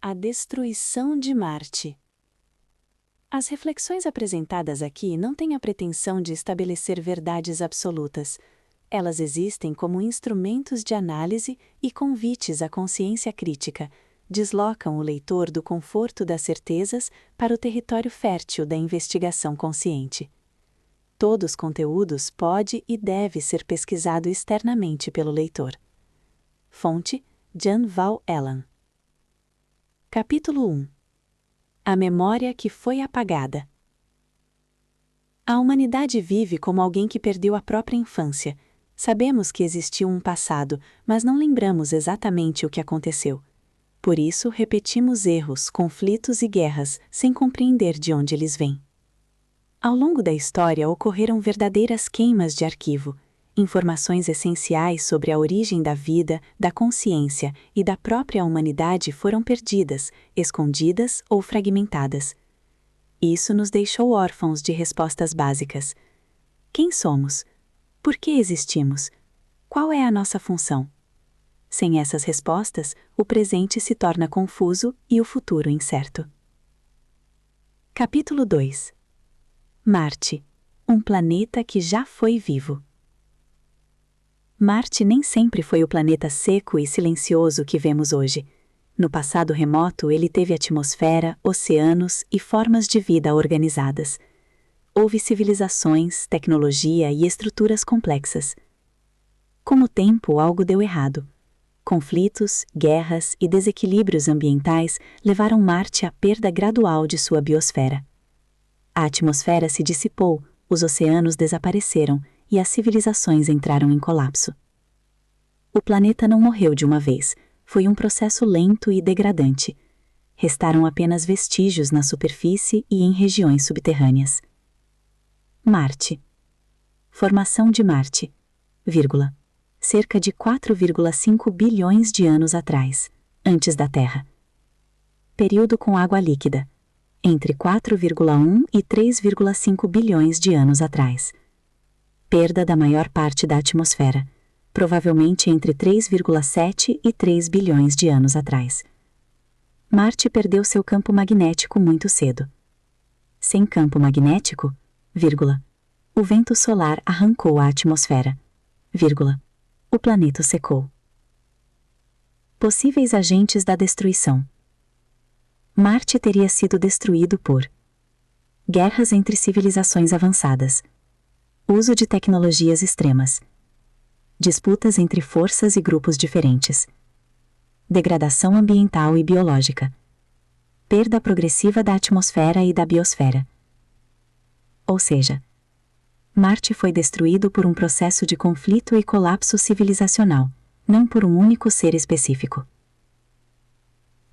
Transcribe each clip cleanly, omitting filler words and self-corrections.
A destruição de Marte. As reflexões apresentadas aqui não têm a pretensão de estabelecer verdades absolutas. Elas existem como instrumentos de análise e convites à consciência crítica, deslocam o leitor do conforto das certezas para o território fértil da investigação consciente. Todos os conteúdos pode e deve ser pesquisado externamente pelo leitor. Fonte: Jan Val Allen. Capítulo 1. A memória que foi apagada. A humanidade vive como alguém que perdeu a própria infância. Sabemos que existiu um passado, mas não lembramos exatamente o que aconteceu. Por isso, repetimos erros, conflitos e guerras, sem compreender de onde eles vêm. Ao longo da história ocorreram verdadeiras queimas de arquivo. Informações essenciais sobre a origem da vida, da consciência e da própria humanidade foram perdidas, escondidas ou fragmentadas. Isso nos deixou órfãos de respostas básicas. Quem somos? Por que existimos? Qual é a nossa função? Sem essas respostas, o presente se torna confuso e o futuro incerto. Capítulo 2. Marte, um planeta que já foi vivo. Marte nem sempre foi o planeta seco e silencioso que vemos hoje. No passado remoto, ele teve atmosfera, oceanos e formas de vida organizadas. Houve civilizações, tecnologia e estruturas complexas. Com o tempo, algo deu errado. Conflitos, guerras e desequilíbrios ambientais levaram Marte à perda gradual de sua biosfera. A atmosfera se dissipou, os oceanos desapareceram e as civilizações entraram em colapso. O planeta não morreu de uma vez, foi um processo lento e degradante. Restaram apenas vestígios na superfície e em regiões subterrâneas. Marte. Formação de Marte, cerca de 4,5 bilhões de anos atrás, antes da Terra. Período com água líquida, entre 4,1 e 3,5 bilhões de anos atrás. Perda da maior parte da atmosfera, provavelmente entre 3,7 e 3 bilhões de anos atrás. Marte perdeu seu campo magnético muito cedo. Sem campo magnético, o vento solar arrancou a atmosfera, o planeta secou. Possíveis agentes da destruição. Marte teria sido destruído por guerras entre civilizações avançadas, uso de tecnologias extremas, disputas entre forças e grupos diferentes, degradação ambiental e biológica, perda progressiva da atmosfera e da biosfera. Ou seja, Marte foi destruído por um processo de conflito e colapso civilizacional, não por um único ser específico.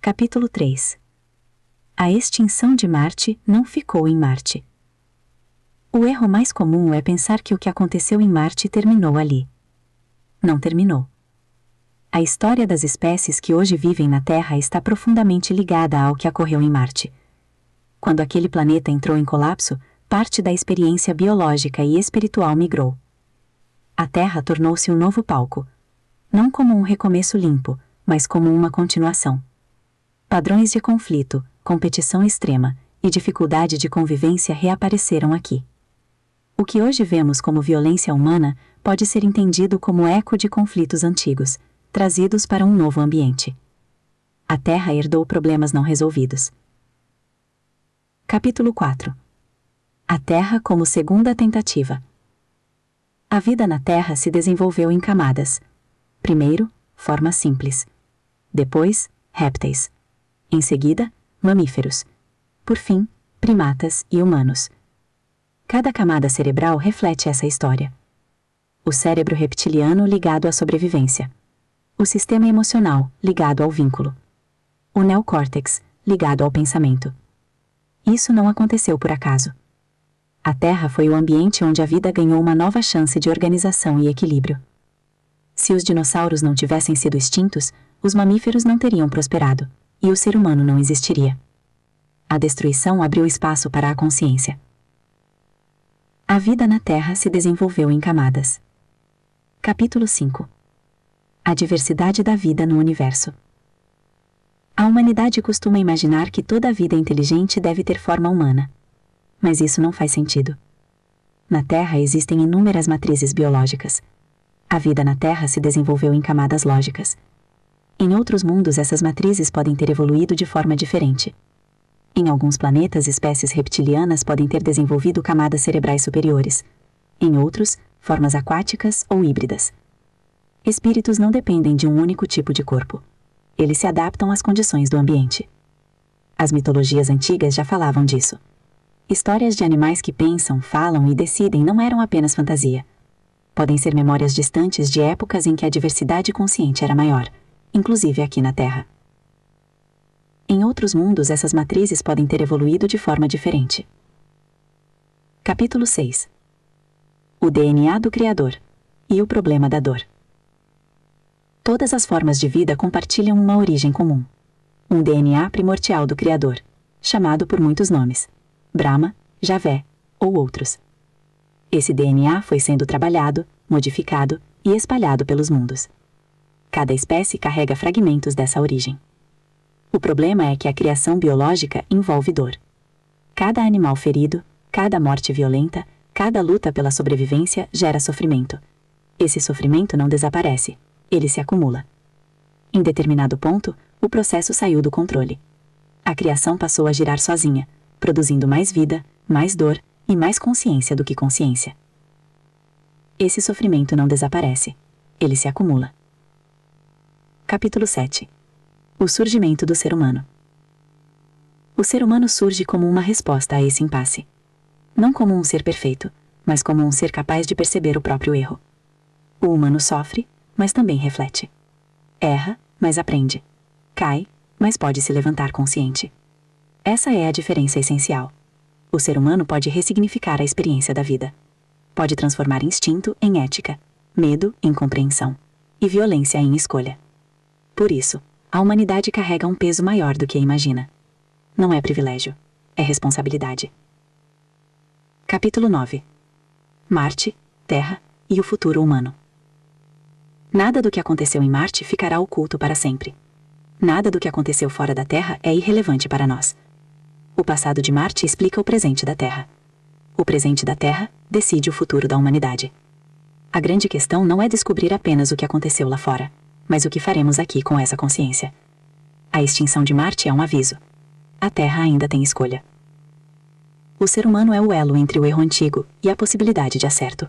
Capítulo 3. A extinção de Marte não ficou em Marte. O erro mais comum é pensar que o que aconteceu em Marte terminou ali. Não terminou. A história das espécies que hoje vivem na Terra está profundamente ligada ao que ocorreu em Marte. Quando aquele planeta entrou em colapso, parte da experiência biológica e espiritual migrou. A Terra tornou-se um novo palco, não como um recomeço limpo, mas como uma continuação. Padrões de conflito, competição extrema e dificuldade de convivência reapareceram aqui. O que hoje vemos como violência humana pode ser entendido como eco de conflitos antigos, trazidos para um novo ambiente. A Terra herdou problemas não resolvidos. Capítulo 4. A Terra como segunda tentativa. A vida na Terra se desenvolveu em camadas. Primeiro, forma simples. Depois, répteis. Em seguida, mamíferos. Por fim, primatas e humanos. Cada camada cerebral reflete essa história. O cérebro reptiliano ligado à sobrevivência. O sistema emocional ligado ao vínculo. O neocórtex ligado ao pensamento. Isso não aconteceu por acaso. A Terra foi o ambiente onde a vida ganhou uma nova chance de organização e equilíbrio. Se os dinossauros não tivessem sido extintos, os mamíferos não teriam prosperado, e o ser humano não existiria. A destruição abriu espaço para a consciência. A vida na Terra se desenvolveu em camadas. Capítulo 5. A diversidade da vida no universo. A humanidade costuma imaginar que toda a vida inteligente deve ter forma humana. Mas isso não faz sentido. Na Terra existem inúmeras matrizes biológicas. A vida na Terra se desenvolveu em camadas lógicas. Em outros mundos, essas matrizes podem ter evoluído de forma diferente. Em alguns planetas, espécies reptilianas podem ter desenvolvido camadas cerebrais superiores. Em outros, formas aquáticas ou híbridas. Espíritos não dependem de um único tipo de corpo. Eles se adaptam às condições do ambiente. As mitologias antigas já falavam disso. Histórias de animais que pensam, falam e decidem não eram apenas fantasia. Podem ser memórias distantes de épocas em que a diversidade consciente era maior, inclusive aqui na Terra. Em outros mundos, essas matrizes podem ter evoluído de forma diferente. Capítulo 6. O DNA do Criador e o problema da dor. Todas as formas de vida compartilham uma origem comum. Um DNA primordial do Criador, chamado por muitos nomes: Brahma, Javé ou outros. Esse DNA foi sendo trabalhado, modificado e espalhado pelos mundos. Cada espécie carrega fragmentos dessa origem. O problema é que a criação biológica envolve dor. Cada animal ferido, cada morte violenta, cada luta pela sobrevivência gera sofrimento. Esse sofrimento não desaparece, ele se acumula. Em determinado ponto, o processo saiu do controle. A criação passou a girar sozinha, produzindo mais vida, mais dor e mais consciência do que consciência. Esse sofrimento não desaparece, ele se acumula. Capítulo 7. O surgimento do ser humano. O ser humano surge como uma resposta a esse impasse. Não como um ser perfeito, mas como um ser capaz de perceber o próprio erro. O humano sofre, mas também reflete. Erra, mas aprende. Cai, mas pode se levantar consciente. Essa é a diferença essencial. O ser humano pode ressignificar a experiência da vida. Pode transformar instinto em ética, medo em compreensão e violência em escolha. Por isso, a humanidade carrega um peso maior do que imagina. Não é privilégio, é responsabilidade. Capítulo 9. Marte, Terra e o futuro humano. Nada do que aconteceu em Marte ficará oculto para sempre. Nada do que aconteceu fora da Terra é irrelevante para nós. O passado de Marte explica o presente da Terra. O presente da Terra decide o futuro da humanidade. A grande questão não é descobrir apenas o que aconteceu lá fora, mas o que faremos aqui com essa consciência. A extinção de Marte é um aviso. A Terra ainda tem escolha. O ser humano é o elo entre o erro antigo e a possibilidade de acerto.